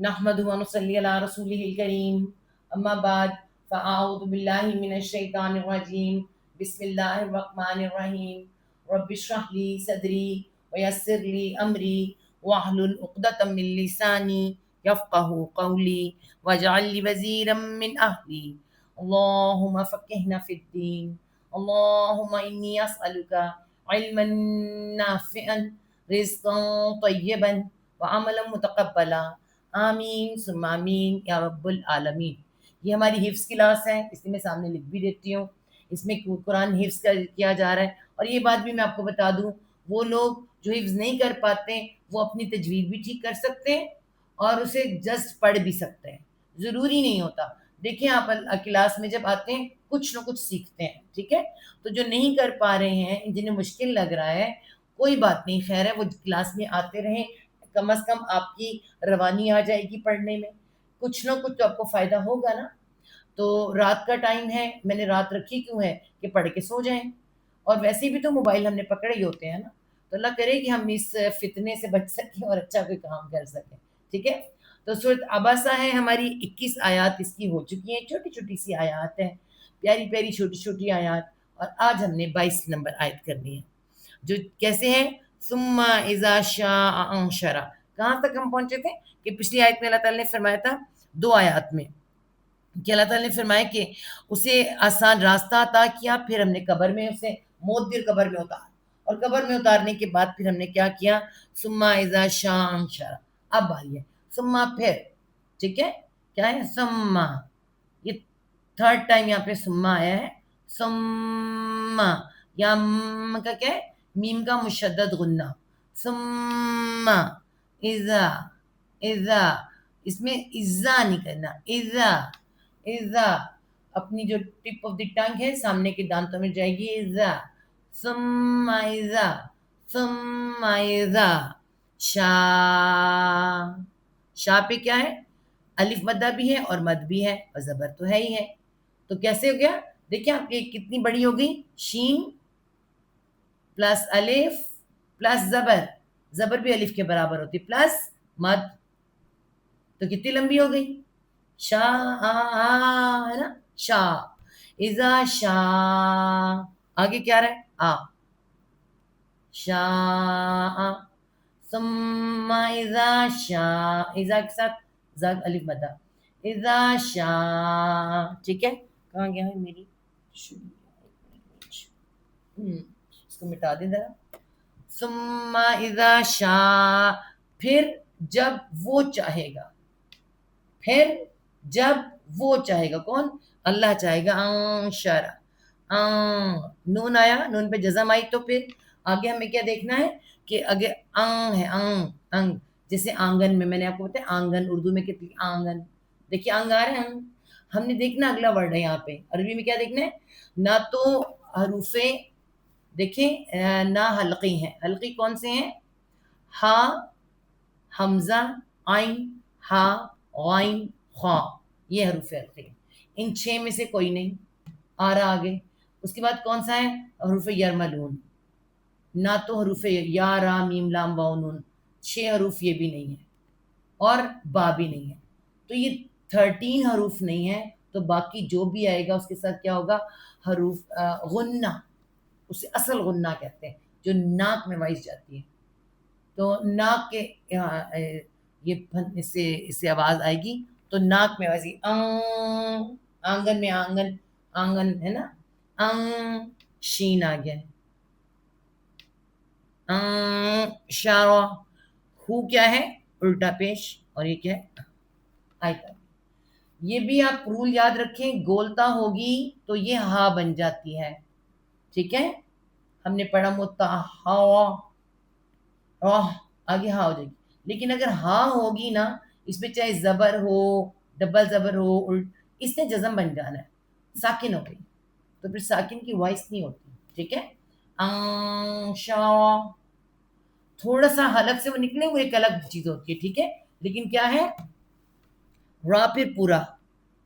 نحمده ونصلي على رسوله الكريم أما بعد فأعوذ بالله من الشيطان الرجيم بسم الله الرحمن الرحيم رب اشرح لي صدري ويسر لي أمري واحلل عقدة من لساني يفقه قولي واجعل لي وزيرا من أهلي اللهم فقهنا في الدين اللهم إني أسألك علما نافعا رزقا طيبا وعملا متقبلا آمین ثم آمین یا رب العالمین۔ یہ ہماری حفظ کلاس ہے، اس لیے میں سامنے لکھ بھی دیتی ہوں۔ اس میں قرآن حفظ کیا جا رہا ہے، اور یہ بات بھی میں آپ کو بتا دوں، وہ لوگ جو حفظ نہیں کر پاتے وہ اپنی تجوید بھی ٹھیک کر سکتے ہیں اور اسے جسٹ پڑھ بھی سکتے ہیں، ضروری نہیں ہوتا۔ دیکھیں آپ کلاس میں جب آتے ہیں کچھ نہ کچھ سیکھتے ہیں، ٹھیک ہے؟ تو جو نہیں کر پا رہے ہیں، جنہیں مشکل لگ رہا ہے، کوئی بات نہیں، خیر ہے، وہ کلاس میں آتے رہیں، کم از کم آپ کی روانی آ جائے گی پڑھنے میں، کچھ نہ کچھ تو آپ کو فائدہ ہوگا نا۔ تو رات کا ٹائم ہے، میں نے رات رکھی کیوں ہے کہ پڑھ کے سو جائیں، اور ویسے بھی تو موبائل ہم نے پکڑے ہی ہوتے ہیں نا، تو اللہ کرے کہ ہم اس فتنے سے بچ سکیں اور اچھا کوئی کام کر سکیں، ٹھیک ہے؟ تو سورۃ عبسہ ہے ہماری، 21 آیات اس کی ہو چکی ہیں، چھوٹی چھوٹی سی آیات ہیں، پیاری پیاری چھوٹی چھوٹی آیات، اور آج ہم نے 22 نمبر آیت کرنی ہے، جو کیسے ہیں؟ ثم اذا شاء انشرا۔ کہاں تک ہم پہنچے تھے کہ پچھلی آیت میں اللہ تعالیٰ نے فرمایا تھا، 2 آیات میں، کہ اللہ تعالیٰ نے فرمایا کہ اسے آسان راستہ عطا کیا، پھر ہم نے قبر میں اسے موت دیر قبر میں اتار، اور قبر میں اتارنے کے بعد پھر ہم نے کیا کیا؟ ثم اذا شاء انشرا۔ اب آئیے ثم، پھر، ٹھیک ہے؟ کیا ہے؟ ثم، یہ تھرڈ ٹائم یہاں پہ ثم آیا ہے، ثم، یا کا کیا ہے؟ میم کا مشدد غنہ، ثم اذا، اذا، اس میں اذا نہیں کرنا، اذا، اذا، اپنی جو ٹپ آف دی ٹنگ ہے سامنے کے دانتوں میں جائے گی، اذا، ثم اذا، ثم اذا شاء، شاء پہ کیا ہے؟ الف مدہ بھی ہے اور مد بھی ہے اور زبر تو ہے ہی ہے، تو کیسے ہو گیا؟ دیکھیں آپ کی کتنی بڑی ہو گئی، شین پلس الف پلس زبر، زبر بھی الف کے برابر ہوتی، پلس مد، تو کتنی لمبی ہو گئی؟ شاء، ہے نا؟ شاء، اذا شاء، آگے کیا رہا ہے؟ آ، شاء، ثم اذا شاء، اذا کے ساتھ زاد الف مدہ، اذا شاء، ٹھیک ہے؟ کہاں گیا ہے میری؟ اس کو مٹا دیں ذرا۔ ثم اذا شاء، پھر جب وہ چاہے گا، پھر جب وہ چاہے گا، کون؟ اللہ چاہے گا، انشرا، نون آیا، نون پہ جزم آئی، تو پھر آگے ہمیں کیا دیکھنا ہے کہ آگے ہے، انگ، جیسے آنگن میں، میں نے آپ کو بتایا آنگن اردو میں کتنی، آنگن، دیکھیے انگ آ رہے ہیں، ہم نے دیکھنا اگلا ورڈ ہے یہاں پہ، عربی میں کیا دیکھنا ہے؟ نہ تو حروف، دیکھیں نہ حلقی ہیں، حلقی کون سے ہیں؟ ہا، حمزہ، عین، ہا، غائن، خا، یہ حروف حلقی ہیں، ان 6 میں سے کوئی نہیں آ رہا آگے۔ اس کے بعد کون سا ہے؟ حروف یرملون، نہ تو حروف یا، را، میم، لام، واو، نون، 6 حروف یہ بھی نہیں ہے، اور با بھی نہیں ہے، تو یہ 13 حروف نہیں ہے، تو باقی جو بھی آئے گا اس کے ساتھ کیا ہوگا؟ حروف غنہ، اسے اصل غنہ کہتے ہیں، جو ناک میں وائز جاتی ہے، تو ناک کے یہ اس سے آواز آئے گی، تو ناک میں وائز، آنگن میں، آنگن، آنگن ہے نا، شین آ گیا، شارع، ہو کیا ہے؟ الٹا پیش، اور یہ کیا ہے؟ آئیتا۔ یہ بھی آپ رول یاد رکھیں، گولتا ہوگی تو یہ ہا بن جاتی ہے، ٹھیک ہے؟ ہم نے پڑھا آگے ہا ہو جائے گی، لیکن اگر ہا ہوگی نا، اس میں چاہے زبر ہو، ڈبل زبر ہو، اس نے جزم بن جانا ہے، ساکن ہو گئی تو پھر ساکن کی وائس نہیں ہوتی، ٹھیک ہے؟ تھوڑا سا حلق سے وہ نکلے وہ ایک الگ چیز ہوتی ہے، ٹھیک ہے؟ لیکن کیا ہے؟ را پھر پورا،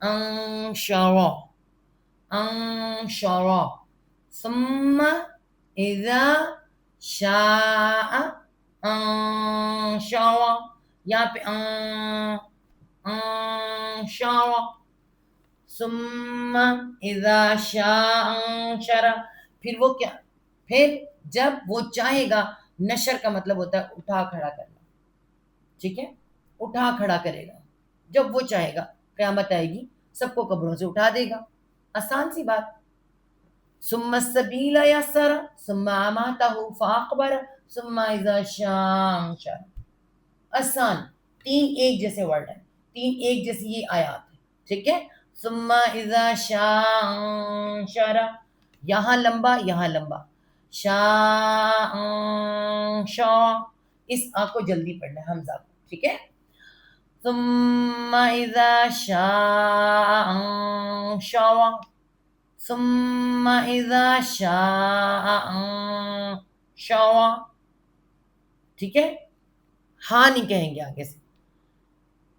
انشارا، انشارا، ثم اذا شاء انشارا، یہاں پہ انشر ثم اذا شاء انشر. پھر وہ کیا، پھر جب وہ چاہے گا. نشر کا مطلب ہوتا ہے اٹھا کھڑا کرنا، ٹھیک ہے، اٹھا کھڑا کرے گا جب وہ چاہے گا. قیامت آئے گی سب کو قبروں سے اٹھا دے گا، آسان سی بات. ثم السبیل یسر ثم اماتہ فاقبر ثم اذا شاء انشر. آسان، تین ایک جیسے ورڈ ہیں، تین ایک جیسی یہ آیات ہے، ٹھیک ہے. ثم اذا شاء انشر، یہاں لمبا یہاں لمبا. شاء انشر، اس آ کو جلدی پڑھنا ہے حمزہ کو، ٹھیک ہے. ثم اذا شاء انشر ثم اذا شاء انشر، ٹھیک ہے. ہاں نہیں کہیں گے آگے سے.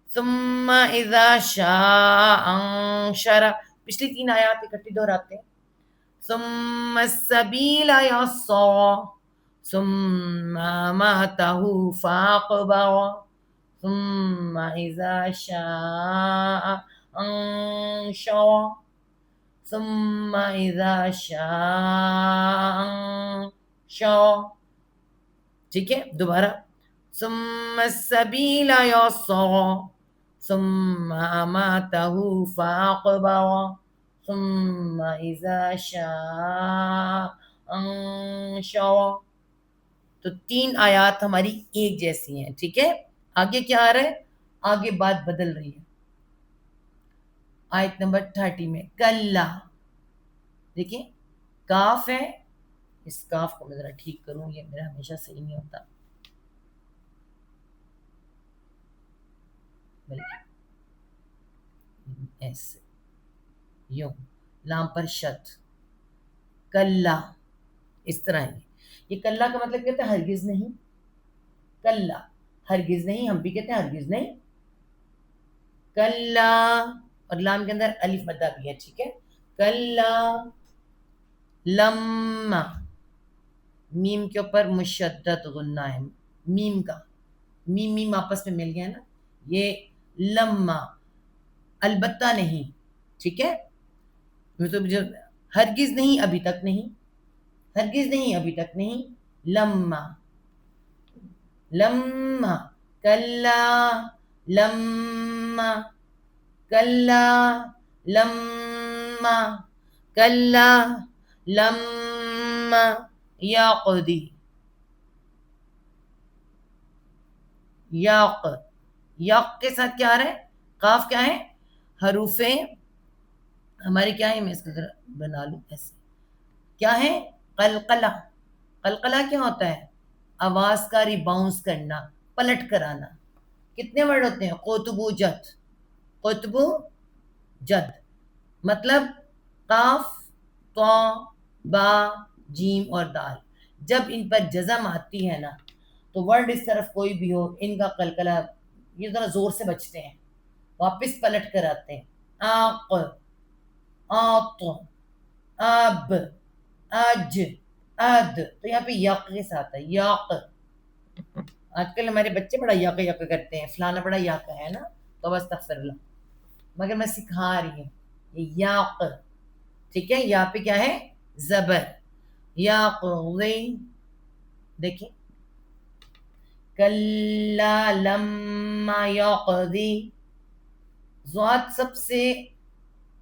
ثم اذا شاء انشر، پچھلی تین آیات اکٹھی دہراتے ہیں. ثم السبیل یسر ثم اماتہ فاقبر ثم اذا شاء انشر ثم اذا شاء انشر، ٹھیک ہے. دوبارہ ثم السبیل یسر ثم اماتہ فاقبر ثم اذا شاء انشر. تو تین آیات ہماری ایک جیسی ہیں، ٹھیک ہے. آگے کیا آ رہا ہے، آگے بات بدل رہی ہے. آیت نمبر 30 میں کلا، دیکھیں کاف ہے، اس کاف کو میں ذرا ٹھیک کروں، یہ میرا ہمیشہ صحیح نہیں ہوتا. ایسے یوں لام پر شد، کلا اس طرح ہے. یہ کلا کا مطلب کہتا ہے ہرگز نہیں، کلا ہرگز نہیں، ہم بھی کہتے ہیں ہرگز نہیں. کلا، اور لام کے اندر الف مدہ بھی ہے، ٹھیک ہے. کلا لما، میم کے اوپر مشدد غنہ ہے، میم کا، میم میم آپس میں مل گیا نا. یہ لما، البتہ نہیں، ٹھیک ہے. ہرگز نہیں ابھی تک نہیں، ہرگز نہیں ابھی تک نہیں. لما لما کلا لما کلا لما کلا لما یقضی، یاق، یاق کے ساتھ کیا آ رہا ہے، قاف کیا ہے، حروف ہمارے کیا ہے، میں اس کو ذرا بنا لوں ایسے، کیا ہے، قلقلہ. قلقلہ کیا ہوتا ہے، آواز کا ریباؤنس کرنا، پلٹ کر آنا. کتنے ورڈ ہوتے ہیں، قطب و جد، قطب و جد، مطلب قاف طا با جیم اور دال، جب ان پر جزم آتی ہے نا تو ورڈ اس طرف کوئی بھی ہو، ان کا قلقلہ یہ ذرا زور سے بچتے ہیں، واپس پلٹ کر آتے ہیں. آق، آط، آب، آج، آد، تو یہاں پہ یاق کے ساتھ ہے، یاق. آج کل ہمارے بچے بڑا یاق یاق کرتے ہیں، فلانا بڑا یاق ہے نا، تو بس استغفر اللہ، مگر میں سکھا رہی ہوں. یہ یاق، ٹھیک ہے. یہاں پہ کیا ہے، زبر، یاق. دیکھیں کلا لما یقضی، ضاد سب سے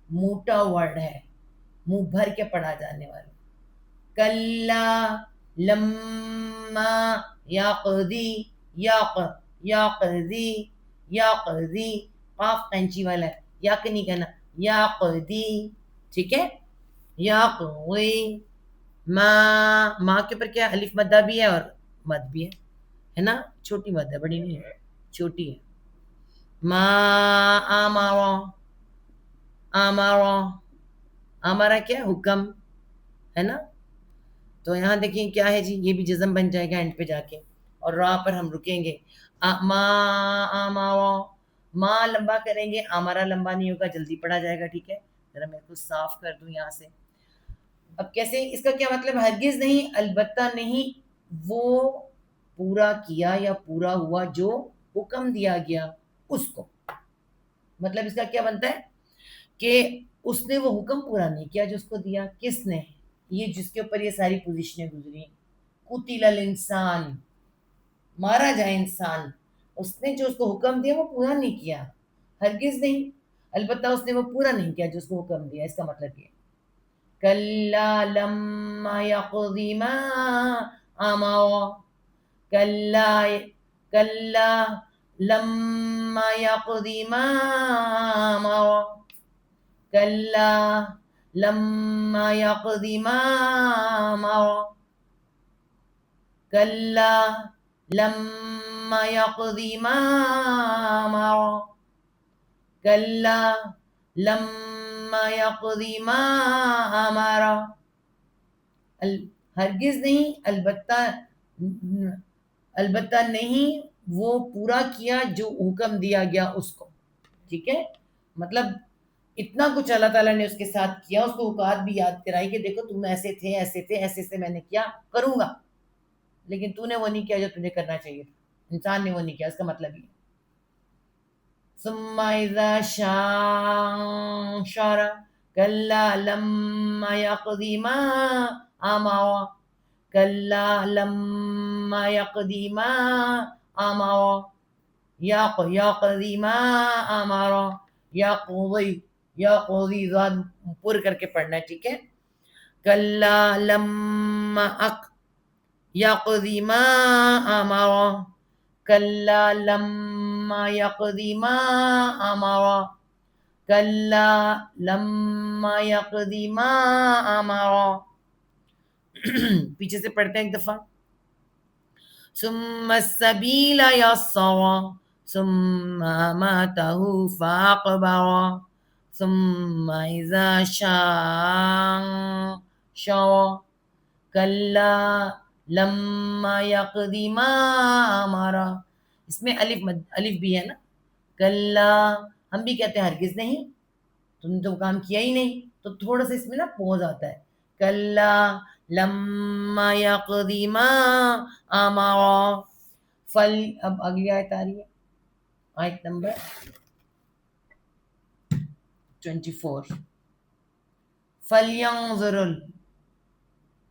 موٹا ورڈ ہے، منہ بھر کے پڑھا جانے والا. کلا لما یقضی، یاق، یقضی، یقضی، قاف قینچی والا ہے، یاق نہیں کہنا، یقضی، ٹھیک ہے. یقضی، ماں کے اوپر کیا، الف مدہ بھی ہے اور مد بھی ہے نا، چھوٹی مد ہے، بڑی نہیں ہے، چھوٹی ہے. ما آمارا، آمارا، آمارا کیا، حکم ہے نا. تو یہاں دیکھیں کیا ہے جی، یہ بھی جزم بن جائے گا اینڈ پہ جا کے، اور را پر ہم رکیں گے. ما آمارا، ماں لمبا کریں گے، آمارا لمبا نہیں ہوگا، جلدی پڑھا جائے گا، ٹھیک ہے. ذرا میں کو صاف کر دوں یہاں سے. اب کیسے، اس کا کیا مطلب، ہرگز نہیں، البتہ نہیں، وہ پورا کیا یا پورا ہوا جو حکم دیا گیا اس کو. مطلب اس کا کیا بنتا ہے کہ اس نے وہ حکم پورا نہیں کیا جو اس کو دیا. کس نے؟ یہ جس کے اوپر یہ ساری پوزیشنیں گزری. قتل الانسان، مارا جائے انسان. اس نے جو اس کو حکم دیا وہ پورا نہیں کیا، ہرگز نہیں. البتہ اس نے وہ پورا نہیں کیا جو اس کو حکم دیا. اس کا مطلب یہ کلا لما یقضی ما امر، کلا کلا لما یقضی ما امر، کلا لما یقضی ما امر، کلا لما یقضی ما امر، کلا لما یقضی ما امر. ہرگز نہیں، البتہ نہیں وہ پورا کیا جو حکم دیا گیا اس کو. ٹھیک ہے، مطلب اتنا کچھ اللہ تعالیٰ نے اس کے ساتھ کیا، اس کو اوقات بھی یاد کرائی کہ دیکھو تم ایسے تھے ایسے تھے ایسے سے میں نے کیا، کروں گا، لیکن تو نے وہ نہیں کیا جو تجھے کرنا چاہیے تھا. انسان نے وہ نہیں کیا. اس کا مطلب یہ ثم اذا شاء انشر كلا لما يقضي ما امر، كلا لما يقضي ما امر، يقضي ما امر، يقضي ذات پر کر کے پڑھنا ہے. ٹھیک ہے، كلا لما يقضي ما امر، كلا لما يقضي ما امر، كلا لما يقضي ما امر. پیچھے سے پڑھتے ہیں ایک دفعہ. ثم السبيل يسر ثم أماته فأقبر ثم إذا شاء انشر كلا لما يقضي ما امر. اس میں الف بھی ہے نا. کلا ہم بھی کہتے ہیں ہرگز نہیں، تم نے تو کام کیا ہی نہیں، تو تھوڑا سا اس میں نا پوز آتا ہے. کلا لما یقضی ما امر. اب اگلی آیت آ رہی ہے، آیت نمبر 24. فَلْيَنظُرُ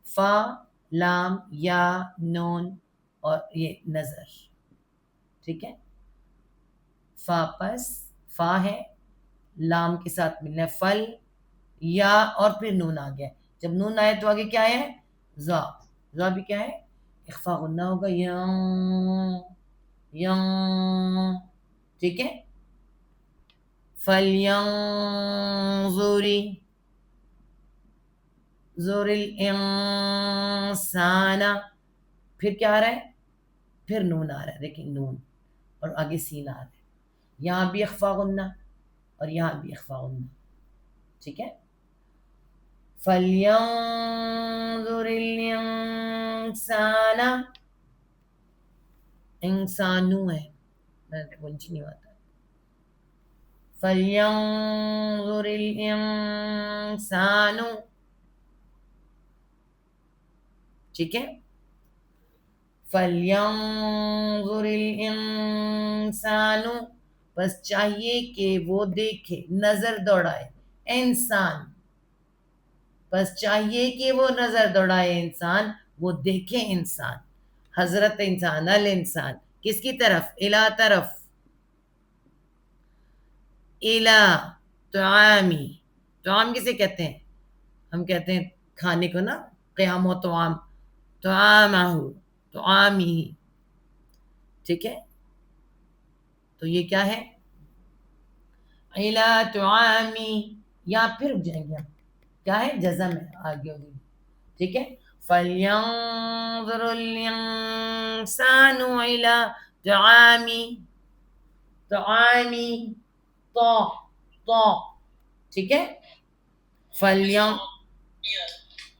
فا لام یا نون اور یہ نظر. ٹھیک ہے، فا پس فا ہے، لام کے ساتھ ملنا ہے فل، یا اور پھر نون آ گیا. جب نون آئے تو آگے کیا ہے؟ زا. زا بھی کیا ہے؟ اخفا غنہ ہوگا، یاں. ٹھیک ہے، فَلْيَنظُرِ زور الانسان. پھر کیا آ رہا ہے؟ پھر نون آ رہا ہے. دیکھیں نون اور آگے سین آ رہا ہے. یہاں بھی اخفا غنہ اور یہاں بھی اخفا غنہ. ٹھیک ہے، فَلْيَنظُرِ الْإِنسَانَ، انسانو ہے، میں گنجی نہیں ہوتا. فَلْيَنظُرِ الْإِنسَانُ. ٹھیک ہے، فَلْيَنظُرِ الْإِنسَانُ، بس چاہیے کہ وہ دیکھے، نظر دوڑائے انسان، بس چاہیے کہ وہ نظر دوڑائے انسان، وہ دیکھے انسان. حضرت انسان، الانسان کس کی طرف؟ الا طرف. الا طعامی. طعام کسے کہتے ہیں؟ ہم کہتے ہیں کھانے کو نا، قیام و طعام، طعامہ، طعامی. ٹھیک ہے، تو یہ کیا ہے؟ الا طعامی. یہاں پھر رک جائیں گے ہم، کیا ہے؟ جزم ہے آگے ہوگی. ٹھیک ہے، فَلْيَنظُرُ الْإِنسَانُ إِلَى طَعَامِهِ. طعامی تو. ٹھیک ہے،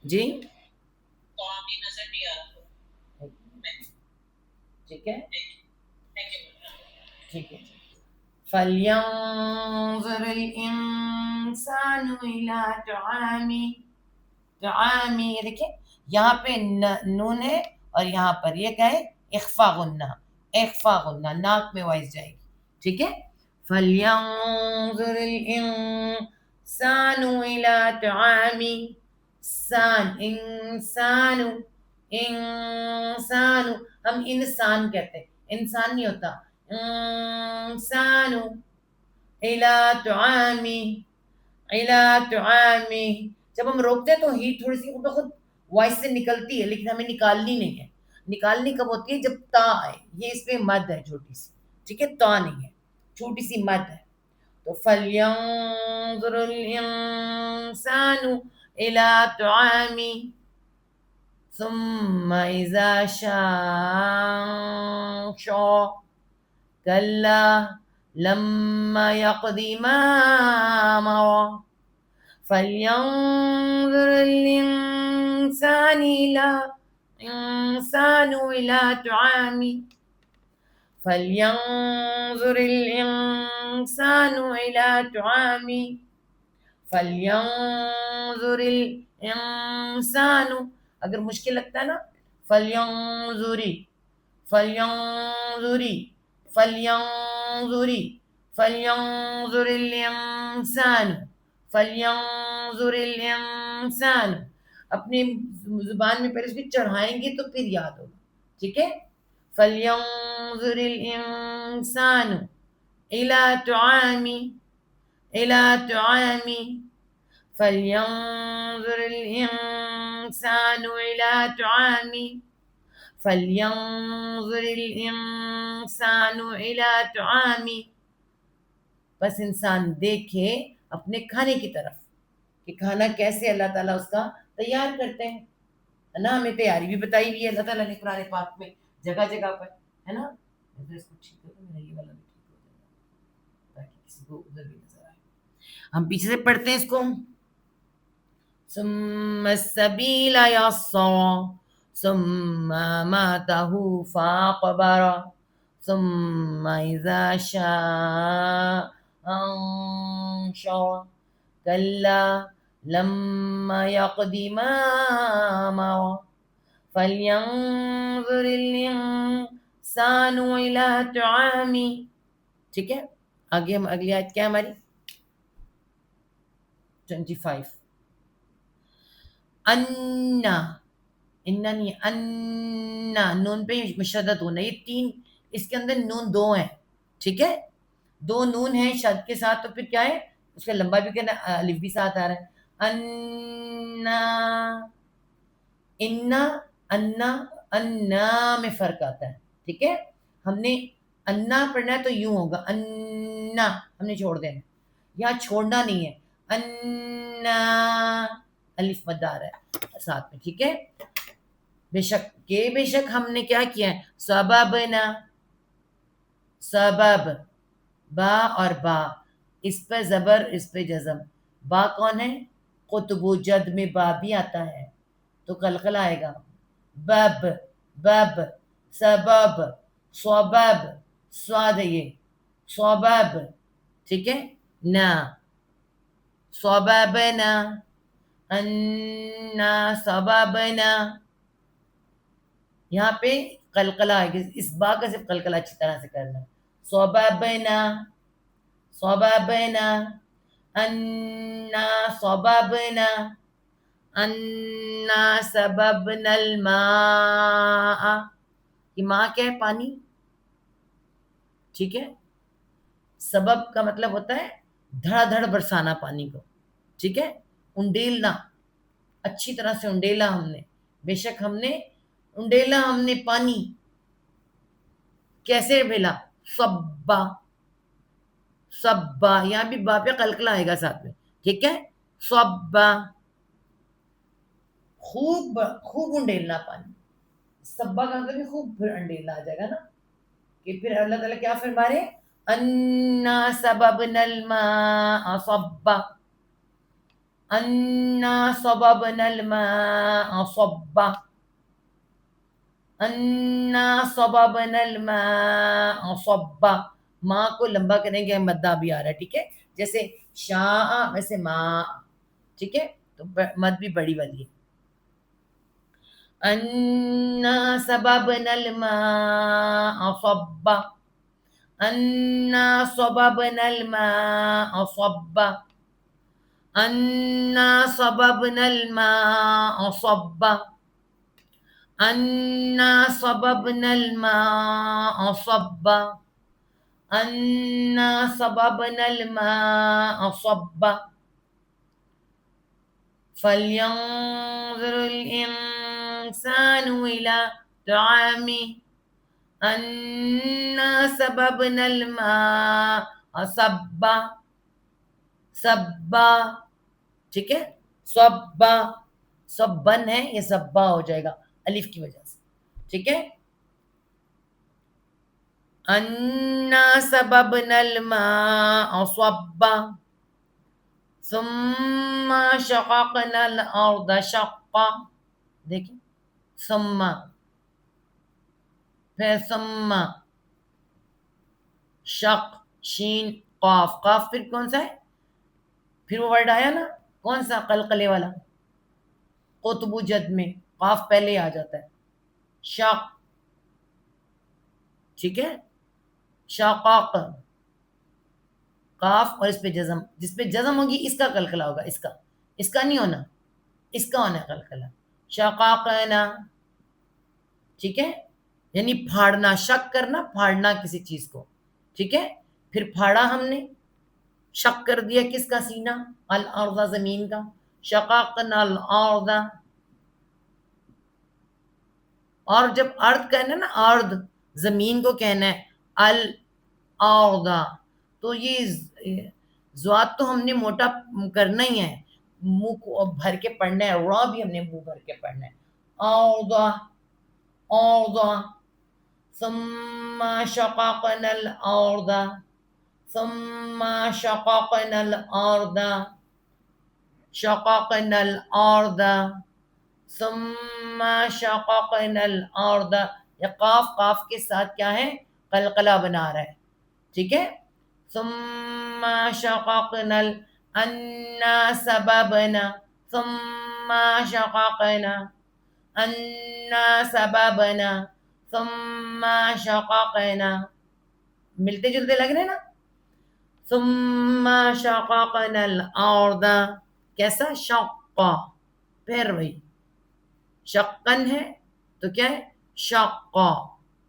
جی ٹھیک ہے، ٹھیک ہے. فَلْيَنظُرِ الْإِنسَانُ إِلَى طَعَامِهِ. طعامی، دیکھیں یہاں پہ نون ہے اور یہاں پر یہ کیا ہے؟ اخفا غنہ. اخفا غنہ ناک میں وائس جائے گی. ٹھیک ہے، فَلْيَنظُرِ الْإِنسَانُ إِلَىٰ طَعَامِهِ. انسان، انسان، ہم انسان کہتے ہیں، انسان نہیں ہوتا، انسان إِلَىٰ طَعَامِهِ، إِلَىٰ طَعَامِهِ. جب ہم روکتے ہیں تو ہیٹ تھوڑی سی خود وائس سے نکلتی ہے، لیکن ہمیں نکالنی نہیں ہے. نکالنی کب ہوتی ہے؟ جب تا آئے. یہ اس میں مد ہے چھوٹی سی، ٹھیک ہے، تا نہیں ہے، چھوٹی سی مد ہے. تو فَلْيَنظُرِ الْإِنسَانُ إِلَىٰ طَعَامِهِ ثُمَّ إِذَا شَاءَ أَنشَرَهُ كَلَّا لَمَّا يَقْضِ مَا أَمَرَهُ فَلْيَنظُرِ الْإِنسَانُ إِلَىٰ طَعَامِهِ فَلْيَنظُرِ الْإِنسَانُ إِلَىٰ طَعَامِهِ فَلْيَنظُرِ الْإِنسَانُ. اگر مشکل لگتا ہے نا، فَلْيَنظُرِ، فَلْيَنظُرِ، فَلْيَنظُرِ، فَلْيَنظُرِ الْإِنسَانُ، فَلْيَنظُرِ الْإِنسَانُ. اپنی زبان میں پہلے اس کو چڑھائیں گے تو پھر یاد ہوگا، ٹھیک ہے. فَلْيَنظُرِ الْإِنسَانُ إِلَىٰ طَعَامِهِ، إِلَىٰ طَعَامِهِ فَلْيَنظُرِ الْإِنسَانُ إِلَىٰ طَعَامِهِ فَلْيَنظُرِ الْإِنسَانُ إِلَىٰ طَعَامِهِ. بس انسان دیکھے اپنے کھانے کی طرف کہ کھانا کیسے اللہ تعالیٰ اس کا تیار کرتے ہیں، ہے نا. ہمیں تیاری بھی بتائی ہوئی ہے اللہ تعالیٰ نے قرآن پاک میں جگہ جگہ پر، ہے نا. اس کو ٹھیک کر دو، میرا یہ والا بھی ٹھیک ہو جائے گا تاکہ کسی کو ادھر بھی نظر آئے. ہم پیچھے سے پڑھتے ہیں اس کو. ثم السبيل يسر ثم ماته فأقبر ثم إذا شاء أنشر كلا لما يقض ما أمر فلينظر الإنسان إلى طعامه. ٹھیک ہے، آگے ہم اگلی آیت کیا ہماری 25. انا، انا نہیں، انا نون پہ مشدد ہونا. یہ تین، اس کے اندر نون دو ہیں، ٹھیک ہے، دو نون ہیں شد کے ساتھ. تو پھر کیا ہے اس کا لمبا بھی کہنا، الف بھی ساتھ آ رہا ہے. انا، انا، انا، انا میں فرق آتا ہے، ٹھیک ہے. ہم نے انا پڑھنا ہے تو یوں ہوگا، انا ہم نے چھوڑ دینا، یہاں چھوڑنا نہیں ہے. انا الف مدار ہے ساتھ میں، ٹھیک ہے. بے شک ہم نے کیا کیا ہے، سببنا، سبب، با اور با، اس پہ زبر اس پہ جزم. با کون ہے؟ قطب و جد میں با بھی آتا ہے تو قلقلہ آئے گا. بب، بب، سبب، صبب، سواد ہے یہ، صبب، ٹھیک ہے. نا، صببنا، انا صببنا. یہاں پہ قلقلہ آئے گا، اس با کا صرف قلقلہ اچھی طرح سے کرنا. صببنا، صببنا، انا صببنا، انا سببنا الماء. یہ ماء کیا ہے؟ پانی، ٹھیک ہے. سبب کا مطلب ہوتا ہے دھڑا دھڑ برسانا پانی کو، ٹھیک ہے، انڈیلنا، اچھی طرح سے انڈیلا ہم نے. بے شک ہم نے انڈیلا، ہم نے پانی. کیسے ملا؟ صبا، صبا، یہاں بھی با پہ قلقلہ آئے گا ساتھ میں، ٹھیک ہے. صبا، خوب خوب انڈیلنا پانی. صبا کا مطلب بھی خوب پھر انڈیلنا آ جائے گا نا. کہ پھر اللہ تعالیٰ کیا فرما رہے ہیں، انا سببنا الماء صبا، انا صببنا الماء صبا، انا صببنا الماء صبا. ماں کو لمبا کریں گے، مدہ بھی آ رہا ہے، ٹھیک ہے. جیسے شاء ویسے ماں، ٹھیک ہے، تو مد بھی بڑی والی ہے. انا صببنا الماء صبا أنا صببنا الماء صبا أنا صببنا الماء صبا أنا صببنا الماء صبا أنا صببنا الماء صبا فلينظر الإنسان إلى طعامه أنا صببنا الماء صبا صبا ٹھیک ہے صبا صبن ہے یہ صبا ہو جائے گا الف کی وجہ سے ٹھیک ہے أنا صببنا الماء صبا ثم شققنا الأرض شقا دیکھیں ثم پھر ثم شق شین قاف قاف پھر کون سا ہے پھر وہ ورڈ آیا نا کون سا قلقلے والا قطب جد میں قاف پہلے آ جاتا ہے شق ٹھیک ہے شقاق قاف اور اس پہ جزم جس پہ جزم ہوگی اس کا قلقلہ ہوگا اس کا نہیں ہونا اس کا ہونا ہے قلقلہ شقاقنا ٹھیک ہے یعنی پھاڑنا شک کرنا پھاڑنا کسی چیز کو ٹھیک ہے پھر پھاڑا ہم نے شک کر دیا کس کا سینہ الارض زمین کا شقاقنا الارض اور جب ارض کہنا نا ارض زمین کو کہنا ہے الارض تو یہ زوات تو ہم نے موٹا کرنا ہی ہے منہ کو بھر کے پڑھنا ہے را بھی ہم نے منہ بھر کے پڑھنا ہے ارض ارض ثم شققنا الارض ثم شققنا الارض شققنا الارض ثم شققنا الارض یہ قاف قاف کے ساتھ کیا ہے قلقلہ بنا رہا ہے ٹھیک ہے ثم شققنا انا سببنا ثم شققنا انا سببنا ثم شققنا ملتے جلتے لگ رہے نا ثم شققنا الارض کیسا شقا پھر وہی شقن ہے تو کیا ہے شقا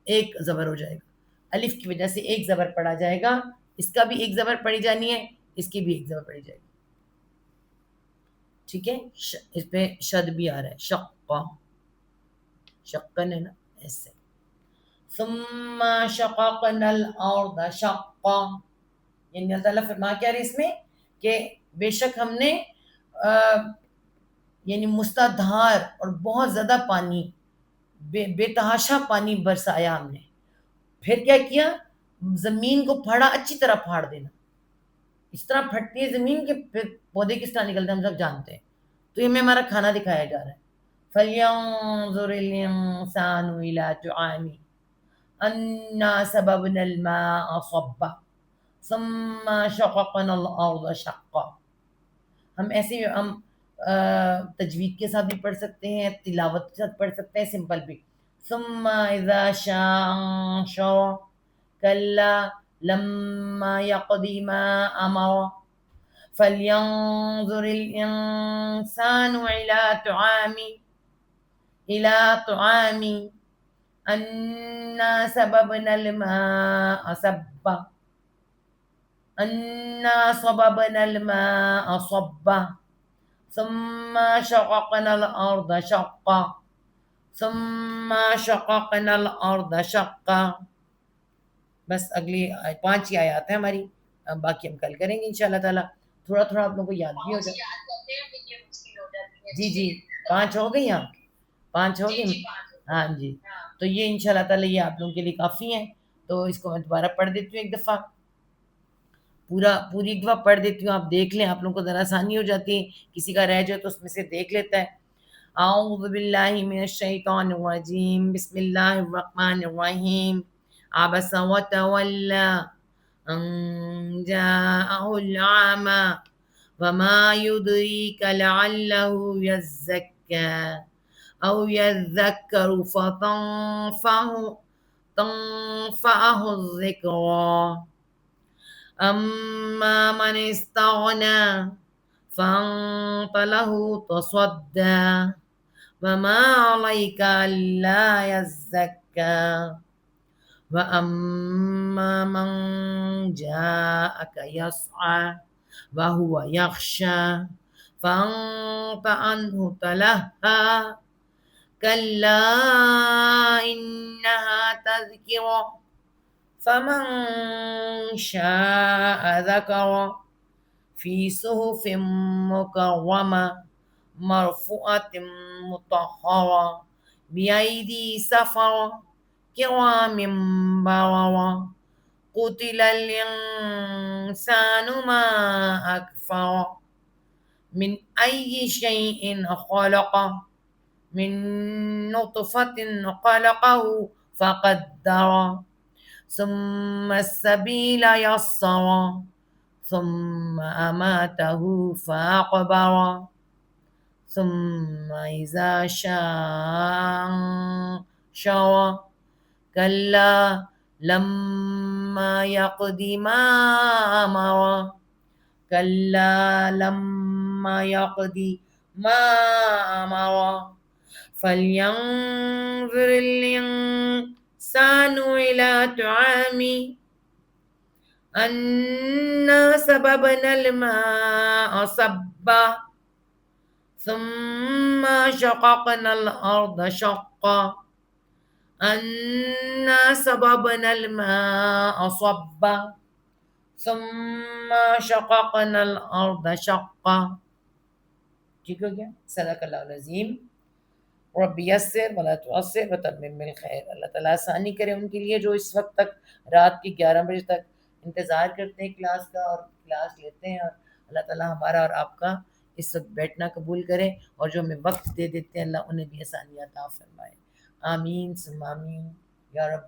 ایک زبر ہو جائے گا الف کی وجہ سے ایک زبر پڑا جائے گا اس کا بھی ایک زبر پڑی جانی ہے اس کی بھی ایک زبر پڑی جائے گی ٹھیک ہے اس پہ شد بھی آ رہا ہے شقا شقن ہے نا ایسے ثم شققنا الارض شقا یعنی اللہ تعالیٰ فرما کیا رہے اس میں کہ بے شک ہم نے یعنی مستدھار اور بہت زیادہ پانی بے تحاشا پانی برسایا ہم نے پھر کیا کیا زمین کو پھاڑا اچھی طرح پھاڑ دینا اس طرح پھٹتی ہے زمین کے پھر پودے کس طرح نکلتے ہیں ہم سب جانتے ہیں تو یہ میں ہمارا کھانا دکھایا جا رہا ہے فَلْيَنظُرِ الْإِنسَانُ إِلَى طَعَامِهِ أَنَّا صَبَبْنَا الْمَاءَ صَبًّا ثُمَّ شَقَقْنَا الْأَرْضَ شَقًّا ہم ایسے ہم تجوید کے ساتھ بھی پڑھ سکتے ہیں تلاوت کے ساتھ پڑھ سکتے ہیں سمپل بھی ثم اذا شاء انشر کلا لما يقض ما امر فلينظر الانسان الى طعامه انا سببنا الماء صبا انا صببنا الماء صبا ثم شققنا الارض شقا ثم شققنا الارض شقا بس اگلی 5 ہی آیات ہیں ہماری باقی ہم کل کریں گے انشاءاللہ تعالی تھوڑا تھوڑا آپ لوگوں کو یاد بھی ہو جائے جی 5 ہو گئی آپ 5 ہو گئی ہاں جی تو یہ انشاءاللہ تعالی یہ آپ لوگوں کے لیے کافی ہیں تو اس کو میں دوبارہ پڑھ دیتی ہوں ایک دفعہ پوری ایک دفعہ پڑھ دیتی ہوں آپ دیکھ لیں آپ لوگوں کو ذرا آسانی ہو جاتی ہے کسی کا رہ جائے تو اس میں سے دیکھ لیتا ہے اعوذ باللہ من الشیطان الرجیم بسم اللہ الرحمن الرحیم عبس وتولى ان جاءه الأعمى وما يدريك لعله يزكى أو يذكر تنفعه الذكرى أما من استغنى فأنت له تصدى وما عليك ألا يزكى وأما من جاءك يسعى وهو يخشى فأنت عنه تلهى كلا إنها تذكرة فمن شاء ذكره في صحف مكرمة مرفوعة مطهرة بأيدي سفرة كرام بررة قتل الإنسان ما أكفره من أي شيء خلقه من نطفة خلقه فقدره ثم السبيل يسره ثم أماته فأقبره ثم إذا شاء أنشره كلا لما يقض ما أمره كلا لما يقض ما أمره فلينظر الإنسان إلى طعامه أنا سببنا الماء صبا ثم شققنا الأرض شقا أنا سببنا الماء صبا ثم شققنا الأرض شقا. ٹھیک ہو گیا؟ صدق اللہ العظیم. رب یسر ولا تعسر وتمم بالخیر. اللہ تعالیٰ آسانی کرے ان کے لیے جو اس وقت تک رات کے 11 بجے تک انتظار کرتے ہیں کلاس کا اور کلاس لیتے ہیں، اور اللہ تعالیٰ ہمارا اور آپ کا اس وقت بیٹھنا قبول کرے، اور جو ہمیں وقت دے دیتے ہیں اللہ انہیں بھی آسانیاں عطا فرمائے. آمین ثم آمین یا رب.